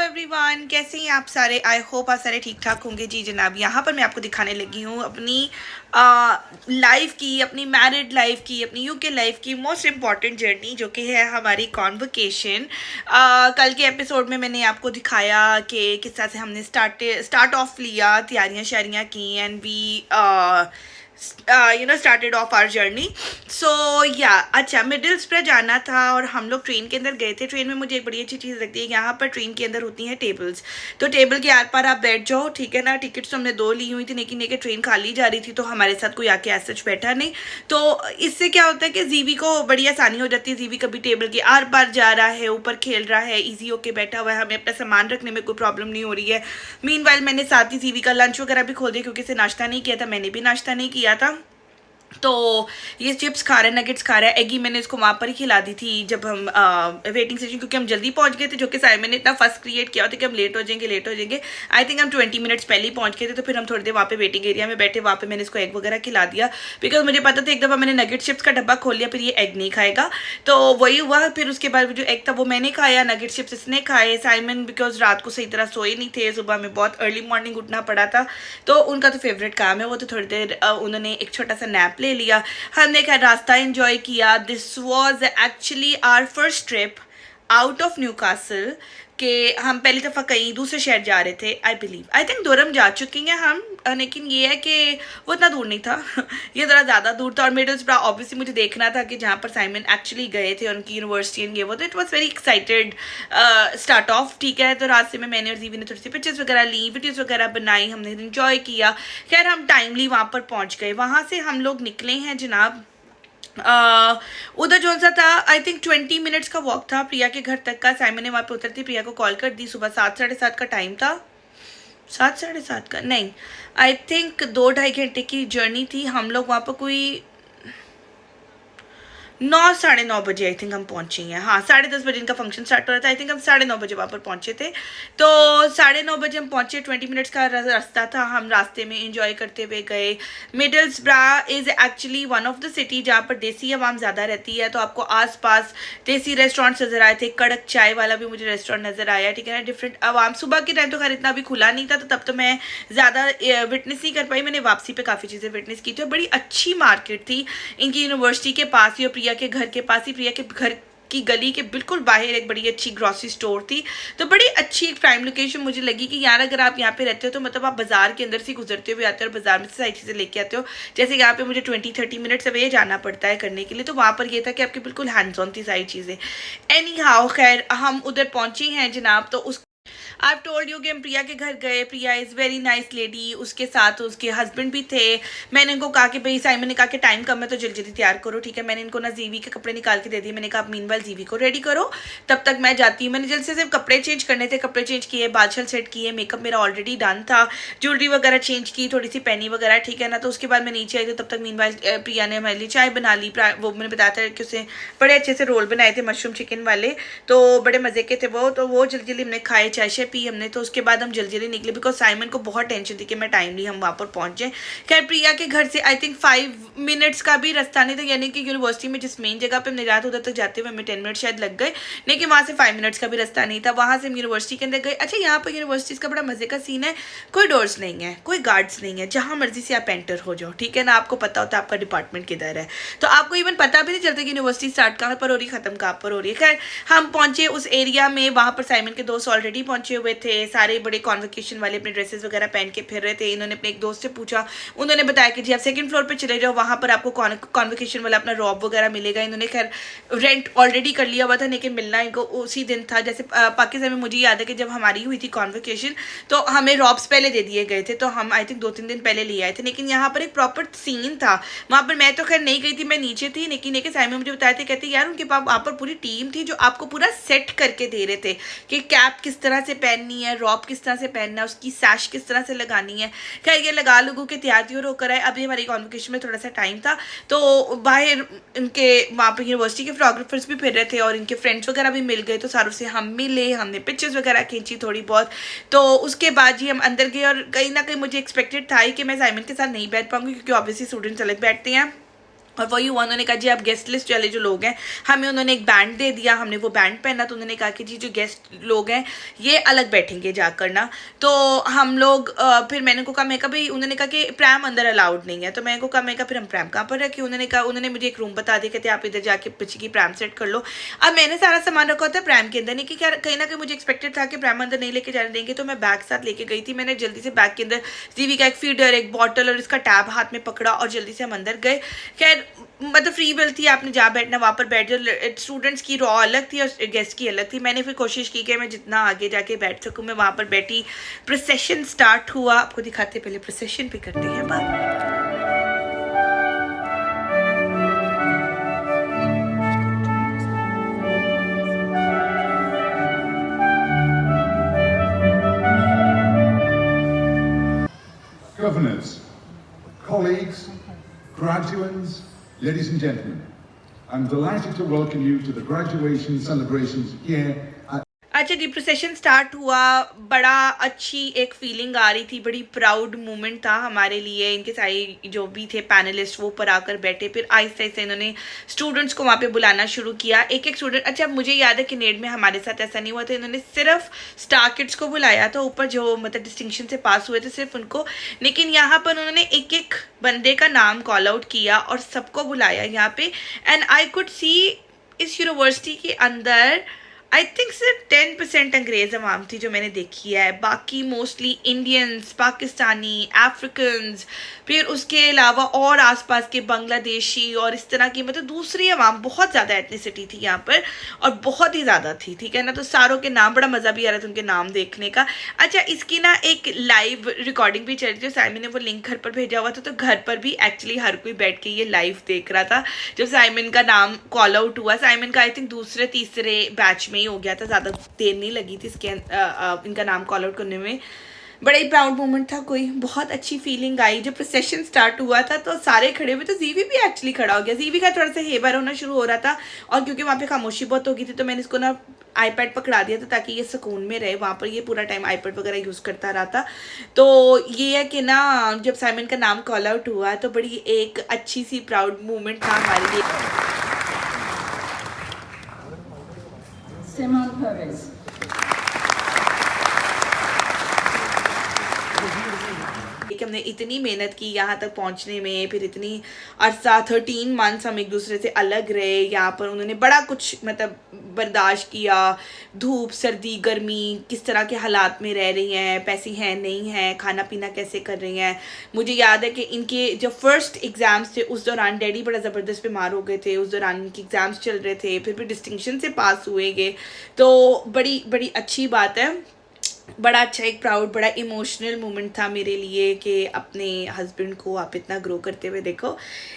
Everyone, कैसे हैं आप सारे। आई होप आप सारे ठीक ठाक होंगे। जी जनाब, यहाँ पर मैं आपको दिखाने लगी हूँ अपनी लाइफ की, अपनी मैरिड लाइफ की, अपनी यूके लाइफ की मोस्ट इम्पॉर्टेंट जर्नी, जो कि है हमारी कॉन्वोकेशन। कल के एपिसोड में मैंने आपको दिखाया कि किस तरह से हमने स्टार्ट ऑफ लिया, तैयारियाँ शारियाँ की, and we started off our journey. So yeah, अच्छा मिडिल्सब्रो जाना था और हम लोग ट्रेन के अंदर गए थे। ट्रेन में मुझे एक बड़ी अच्छी चीज़ लगती है, यहाँ पर ट्रेन के अंदर होती हैं टेबल्स। तो टेबल के आर पार आप बैठ जाओ, ठीक है ना। टिकट्स तो हमने 2 ली हुई थी, लेकिन एक ट्रेन खाली जा रही थी, तो हमारे साथ कोई आके ऐसा सच बैठा नहीं। तो इससे क्या होता है कि जीवी को बड़ी आसानी हो जाती है। जीवी कभी टेबल के आर पार जा रहा है, ऊपर खेल रहा है, ईजी होके बैठा हुआ है, हमें अपना सामान रखने में कोई प्रॉब्लम नहीं हो रही है। मीनवाइल मैंने साथ ही जीवी का लंच वगैरह भी खोल दिया, क्योंकि इसे नाश्ता नहीं किया था, मैंने भी नाश्ता नहीं किया था। तो ये चिप्स खा रहा है, नगेट्स खा रहा है। एगी मैंने इसको वहाँ पर ही खिला दी थी जब हम वेटिंग सेशन, क्योंकि हम जल्दी पहुँच गए थे, जो कि साइमन ने इतना फर्स्ट क्रिएट किया था कि हम लेट हो जाएंगे। आई थिंक हम 20 मिनट्स पहले ही पहुँच गए थे। तो फिर हम थोड़ी देर वहाँ पे वेटिंग एरिया में बैठे, वहाँ पे मैंने इसको एग वगैरह खिला दिया, बिकॉज मुझे पता था एक दफ़ा मैंने नगेट चिप्स का डब्बा खोल लिया, फिर ये एग नहीं खाएगा। तो वही हुआ। फिर उसके बाद जो एग था वो मैंने खाया, नगेट चिप्स इसने खाए। साइमन बिकॉज रात को सही तरह सोए नहीं थे, सुबह में बहुत अर्ली मॉर्निंग उठना पड़ा था, तो उनका तो फेवरेट काम है वो, तो थोड़ी देर उन्होंने एक छोटा सा नैप ले लिया। हमने क्या रास्ता एंजॉय किया। This was actually our first trip out of Newcastle, कि हम पहली दफ़ा कहीं दूसरे शहर जा रहे थे। आई थिंक दुरम जा चुकी हैं हम, लेकिन ये है कि वो इतना दूर नहीं था ये ज़रा ज़्यादा दूर था। और मिडिल्सब्रो ऑब्वियसली मुझे देखना था कि जहाँ पर साइमन एक्चुअली गए थे, उनकी यूनिवर्सिटी एंड ये वो, तो it was very excited start of. ठीक है, तो रास्ते में मैंने और जीवी ने थोड़ी सी पिक्चर्स वगैरह ली, वीडियोज़ वगैरह बनाई, हमने इन्जॉय किया। खैर हम टाइमली वहाँ पर पहुँच गए। वहाँ से हम लोग निकले हैं जनाब, उधर जो सा था आई थिंक 20 मिनट्स का वॉक था प्रिया के घर तक का। साइमन ने वहाँ पे उतरती प्रिया को कॉल कर दी। सुबह 7 साढ़े 7 का टाइम था, 7 साढ़े 7 का नहीं, आई थिंक 2-2.5 घंटे की जर्नी थी। हम लोग वहाँ पर कोई 9 साढ़े 9 बजे आई थिंक हम पहुंचे हैं। हाँ, 10:30 बजे इनका फंक्शन स्टार्ट हो रहा था। आई थिंक हम 9:30 बजे वहाँ पर पहुंचे थे। तो 9:30 बजे हम पहुंचे। 20 मिनट्स का रास्ता था। हम रास्ते में इंजॉय करते हुए गए। Middlesbrough is actually one of the city जहाँ पर देसी आवाम ज़्यादा रहती है, तो आपको आसपास देसी रेस्टोरेंट्स नज़र आए थे। कड़क चाय वाला भी मुझे रेस्टोरेंट नज़र आया, ठीक है ना। डिफरेंट आवाम, सुबह के टाइम तो खैर इतना भी खुला नहीं था, तो तब तो मैं ज़्यादा विटनेस नहीं कर पाई। मैंने वापसी पे काफ़ी चीज़ें विटनेस की थी। बड़ी अच्छी मार्केट थी, इनकी यूनिवर्सिटी के पास ही और प्रिया के घर के पास ही, प्रिया के घर की गली के बिल्कुल बाहर एक बड़ी अच्छी ग्रॉसरी स्टोर थी। तो बड़ी अच्छी एक प्राइम लोकेशन मुझे लगी कि यार अगर आप यहाँ पे रहते हो तो मतलब आप बाजार के अंदर से गुजरते हुए आते हो और बाजार में से सारी चीज़ें लेके आते हो। जैसे यहाँ पे मुझे 20-30 मिनट्स अवे जाना पड़ता है करने के लिए, तो वहाँ पर ये था कि आपकी बिल्कुल हैंड्स ऑन थी सारी चीज़ें। एनी हाउ खैर हम उधर पहुँची हैं जनाब। तो उस आई टोल्ड यू कि हम प्रिया के घर गए। प्रिया इज़ वेरी नाइस लेडी, उसके साथ उसके हस्बैंड भी थे। मैंने इनको कहा कि भाई, साइमन ने कहा कि टाइम कम है तो जल्दी जल्दी तैयार करो, ठीक है। मैंने इनको ना जीवी के कपड़े निकाल के दे दिए। मैंने कहा आप मीनवाइल जीवी को रेडी करो, तब तक मैं जाती हूँ। मैंने जल्द से सिर्फ कपड़े चेंज करने थे, कपड़े चेंज किए, बाल छल सेट किए, मेकअप मेरा ऑलरेडी डन था, ज्वेलरी वगैरह चेंज की, थोड़ी सी पैनी वगैरह, ठीक है ना। तो उसके बाद मैं नीचे आई, तो तब तक मीनवाइल प्रिया ने हमारे लिए चाय बना ली। वो मैंने बताया था कि उसे बड़े अच्छे से रोल बनाए थे मशरूम चिकन वाले, तो बड़े मज़े के थे वो। तो वो जल्दी जल्दी हमने खाए, चाय शाय पी हमने। तो उसके बाद हम जल्दी जल्दी निकले, बिकॉज साइमन को बहुत टेंशन थी कि मैं टाइमली हम वहाँ पर पहुँच जाए। खैर प्रिया के घर से आई थिंक 5 मिनट्स का भी रास्ता नहीं था, यानी कि यूनिवर्सिटी में जिस मेन जगह पे हमने जाते उधर तक जाते हुए हमें 10 मिनट शायद लग गए, लेकिन वहाँ से 5 मिनट्स का भी रास्ता नहीं था। वहाँ से हम यूनिवर्सिटी के अंदर गए। अच्छा, यहाँ पर यूनिवर्सिटीज़ का बड़ा मजे का सीन है, कोई डोर्स नहीं है, कोई गार्ड्स नहीं है, जहाँ मर्जी से आप एंटर हो जाओ, ठीक है ना। आपको पता होता है आपका डिपार्टमेंट किधर है, तो आपको इवन पता भी नहीं चलता कि यूनिवर्सिटी स्टार्ट कहाँ पर हो रही, खत्म कहाँ पर हो रही है। खैर हम पहुँचे उस एरिया में, वहाँ पर साइमन के दोस्त ऑलरेडी पहुँचे हुए थे, सारे बड़े कॉन्वोकेशन वाले अपने ड्रेसेस वगैरह पहन के फिर रहे थे। इन्होंने अपने एक दोस्त से पूछा, उन्होंने बताया कि जी आप 2nd फ्लोर पे चले जाओ, वहाँ पर आपको कॉन्वोकेशन वाला अपना रॉब वगैरह मिलेगा। इन्होंने खैर रेंट ऑलरेडी कर लिया हुआ था, लेकिन मिलना इनको उसी दिन था। जैसे पाकिस्तान में मुझे याद है कि जब हमारी हुई थी कॉन्वोकेशन तो हमें रॉब्स पहले दे दिए गए थे, तो हम आई थिंक 2-3 दिन पहले ले आए थे। लेकिन यहाँ पर एक प्रॉपर सीन था वहाँ पर। मैं तो खैर नहीं गई थी, मैं नीचे थी, लेकिन साइमन मुझे बताए थे, कहते यार उनके पास वहाँ पर पूरी टीम थी जो आपको पूरा सेट करके दे रहे थे कि कैप किस तरह से पहननी है, रॉब किस तरह से पहनना है, उसकी सैश किस तरह से लगानी है। खैर ये लगा लोगों के तैयार त्योर होकर आए। अभी हमारी कॉन्वोकेशन में थोड़ा सा टाइम था, तो बाहर इनके वहाँ पर यूनिवर्सिटी के फोटोग्राफर्स भी फिर रहे थे और इनके फ्रेंड्स वगैरह भी मिल गए, तो सारों से हम मिले, हमने पिक्चर्स वगैरह खींची थोड़ी बहुत। तो उसके बाद जी हम अंदर गए और कहीं ना कहीं मुझे एक्सपेक्टेड था ही कि मैं साइमन के साथ नहीं बैठ पाऊंगी, क्योंकि ऑब्वियसली स्टूडेंट्स अलग बैठते हैं और वही हुआ, उन्होंने कहा जी आप गेस्ट लिस्ट वाले जो लोग हैं, हमें उन्होंने एक बैंड दे दिया, हमने वो बैंड पहना, तो उन्होंने कहा कि जी जो गेस्ट लोग हैं ये अलग बैठेंगे जाकर ना। तो हम लोग फिर मैंने को कहा, मैं कहा भाई, उन्होंने कहा कि प्रैम अंदर अलाउड नहीं है, तो मैंने को कहा, मैं कहा फिर हम प्रैम कहाँ पर रखें। उन्होंने कहा, उन्होंने मुझे एक रूम बता दिया, कहते आप इधर जाके पीछे की प्रैम सेट कर लो। अब मैंने सारा सामान रखा होता है प्रैम के अंदर, नहीं कि क्या कहीं ना कहीं मुझे एक्सपेक्टेड था कि प्रैम अंदर नहीं लेके जाने देंगे, तो मैं बैग साथ लेके गई थी। मैंने जल्दी से बैग के अंदर जीवी का एक फीडर, एक बॉटल और इसका टैब हाथ में पकड़ा और जल्दी से हम अंदर गए। खैर मतलब फ्री विल थी, आपने जहाँ बैठना वहाँ पर बैठ जाओ। स्टूडेंट्स की रॉ अलग थी और गेस्ट की अलग थी। मैंने फिर कोशिश की कि मैं जितना आगे जाके बैठ सकूँ मैं वहाँ पर बैठी। प्रोसेशन स्टार्ट हुआ, आपको दिखाते पहले प्रोसेशन पे करते हैं बात। Governors, colleagues, graduates, ladies and gentlemen, I'm delighted to welcome you to the graduation celebrations here at अच्छा जी, प्रोसेशन स्टार्ट हुआ, बड़ा अच्छी एक फीलिंग आ रही थी, बड़ी प्राउड मोमेंट था हमारे लिए। इनके सारे जो भी थे पैनलिस्ट वो ऊपर आकर बैठे, फिर आहिस्ते आहिस्ते इन्होंने स्टूडेंट्स को वहाँ पे बुलाना शुरू किया, एक एक स्टूडेंट। अच्छा मुझे याद है कि नेट में हमारे साथ ऐसा नहीं हुआ था, इन्होंने सिर्फ स्टार किड्स को बुलाया था ऊपर, जो मतलब डिस्टिंक्शन से पास हुए थे सिर्फ उनको। लेकिन यहाँ पर उन्होंने एक एक बंदे का नाम कॉल आउट किया और सबको बुलाया यहाँ पे। एंड आई कुड सी इस यूनिवर्सिटी के अंदर आई थिंक सिर्फ 10% अंग्रेज अवाम थी जो मैंने देखी है, बाकी मोस्टली इंडियंस, पाकिस्तानी, अफ्रीकन्स, फिर उसके अलावा और आसपास के बांग्लादेशी और इस तरह की मतलब दूसरी अवाम, बहुत ज़्यादा एथनिसिटी थी यहाँ पर और बहुत ही ज़्यादा थी, ठीक है ना। तो सारों के नाम, बड़ा मज़ा भी आ रहा था उनके नाम देखने का। अच्छा इसकी ना एक लाइव रिकॉर्डिंग भी चल रही थी, साइमन ने वो लिंक घर पर भेजा हुआ था, तो घर पर भी एक्चुअली हर कोई बैठ के ये लाइव देख रहा था। जब साइमन का नाम कॉल आउट हुआ, साइमन का आई थिंक दूसरे तीसरे बैच में ही हो गया था, ज़्यादा देर नहीं लगी थी इसके इनका नाम कॉल आउट करने में। बड़ा ही प्राउड मोमेंट था, कोई बहुत अच्छी फीलिंग आई। जब प्रोसेशन स्टार्ट हुआ था तो सारे खड़े हुए, तो जीवी भी एक्चुअली खड़ा हो गया। जीवी का थोड़ा सा हेबर होना शुरू हो रहा था और क्योंकि वहाँ पे खामोशी बहुत हो गई थी तो मैंने इसको ना आईपैड पकड़ा दिया था ताकि ये सुकून में रहे, वहाँ पर ये पूरा टाइम आईपैड वगैरह यूज़ करता रहा था। तो ये है कि ना जब साइमन का नाम कॉल आउट हुआ तो बड़ी एक अच्छी सी प्राउड मोमेंट था हमारे लिए। Simon Perez. कि हमने इतनी मेहनत की यहाँ तक पहुँचने में, फिर इतनी अरसा 13 मंथ्स हम एक दूसरे से अलग रहे। यहाँ पर उन्होंने बड़ा कुछ मतलब बर्दाश्त किया, धूप, सर्दी, गर्मी, किस तरह के हालात में रह रही हैं, पैसे हैं नहीं हैं, खाना पीना कैसे कर रही हैं। मुझे याद है कि इनके जब फर्स्ट एग्ज़ाम्स थे उस दौरान डैडी बड़ा ज़बरदस्त बीमार हो गए थे, उस दौरान इनके एग्ज़ाम्स चल रहे थे, फिर भी डिस्टिंक्शन से पास हुए गए। तो बड़ी बड़ी अच्छी बात है, बड़ा अच्छा एक प्राउड, बड़ा इमोशनल मोमेंट था मेरे लिए कि अपने हस्बैंड को आप इतना ग्रो करते हुए देखो।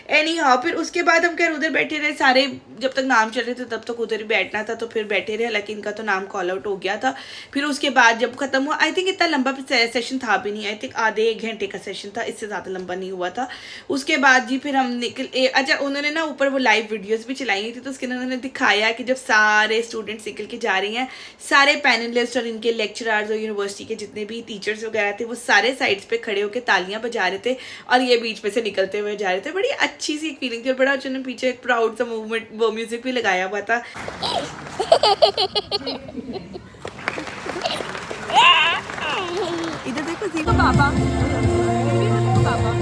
एनी हाउ फिर उसके बाद हम खैर उधर बैठे रहे सारे, जब तक नाम चल रहे थे तब तक उधर ही बैठना था तो फिर बैठे रहे, हालांकि इनका तो नाम कॉल आउट हो गया था। फिर उसके बाद जब ख़त्म हुआ, आई थिंक इतना लंबा सेशन था भी नहीं, आई थिंक आधे 1 घंटे का सेशन था, इससे ज़्यादा लंबा नहीं हुआ था। उसके बाद जी फिर हम निकल अच्छा उन्होंने ना ऊपर वो लाइव वीडियोज़ भी चलाई थी, तो उसके उन्होंने दिखाया कि जब सारे स्टूडेंट्स निकल के जा रही हैं, सारे पैनलिस्ट और इनके लेक्चरर्स और यूनिवर्सिटी के जितने भी टीचर्स वगैरह थे वो सारे साइड्स पे खड़े होकर तालियां बजा रहे थे और ये बीच में से निकलते हुए जा रहे थे। बड़ी अच्छी सी एक फीलिंग थी और बड़ा अच्छा पीछे एक प्राउड सा मूवमेंट, वो म्यूजिक भी लगाया हुआ था। इधर देखो देखो पापा, पापा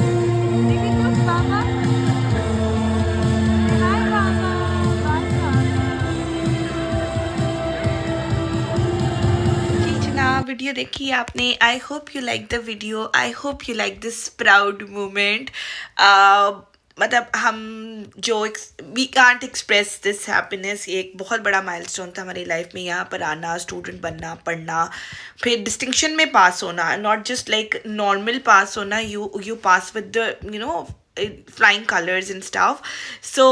वीडियो देखी आपने। I hope you like the video, I hope you like this proud moment. मतलब हम जो we can't express this happiness, ये एक बहुत बड़ा माइलस्टोन था हमारी लाइफ में, यहाँ पर आना, स्टूडेंट बनना, पढ़ना, फिर डिस्टिंक्शन में पास होना, not just like normal pass होना, you pass with the you know flying colors and stuff. So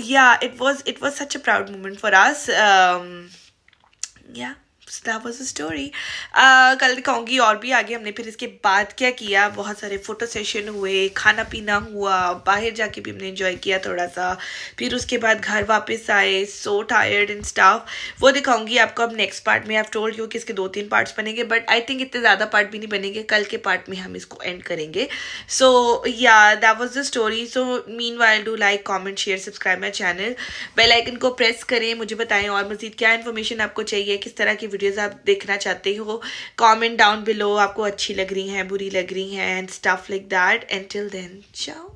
yeah, it was such a proud moment for us. Yeah, that was the story. कल दिखाऊंगी और भी आगे हमने फिर इसके बाद क्या किया। बहुत सारे फोटो सेशन हुए, खाना पीना हुआ, बाहर जाके भी हमने एंजॉय किया थोड़ा सा, फिर उसके बाद घर वापस आए, सो टायर्ड एंड स्टफ। वो दिखाऊंगी आपको अब नेक्स्ट पार्ट में। आई हैव टोल्ड यू कि इसके 2-3 पार्ट्स बनेंगे, बट आई थिंक इतने ज़्यादा पार्ट भी नहीं बनेंगे। कल के पार्ट में हम इसको एंड करेंगे। So yeah that was the story. So meanwhile do like, comment, share, subscribe my channel, bell icon को प्रेस करें। मुझे बताएं और मज़ीद क्या इन्फॉर्मेशन आपको चाहिए, किस तरह की वीडियोस आप देखना चाहते हो। कमेंट डाउन बिलो, आपको अच्छी लग रही हैं, बुरी लग रही हैं, and stuff like that. Until then, चाओ।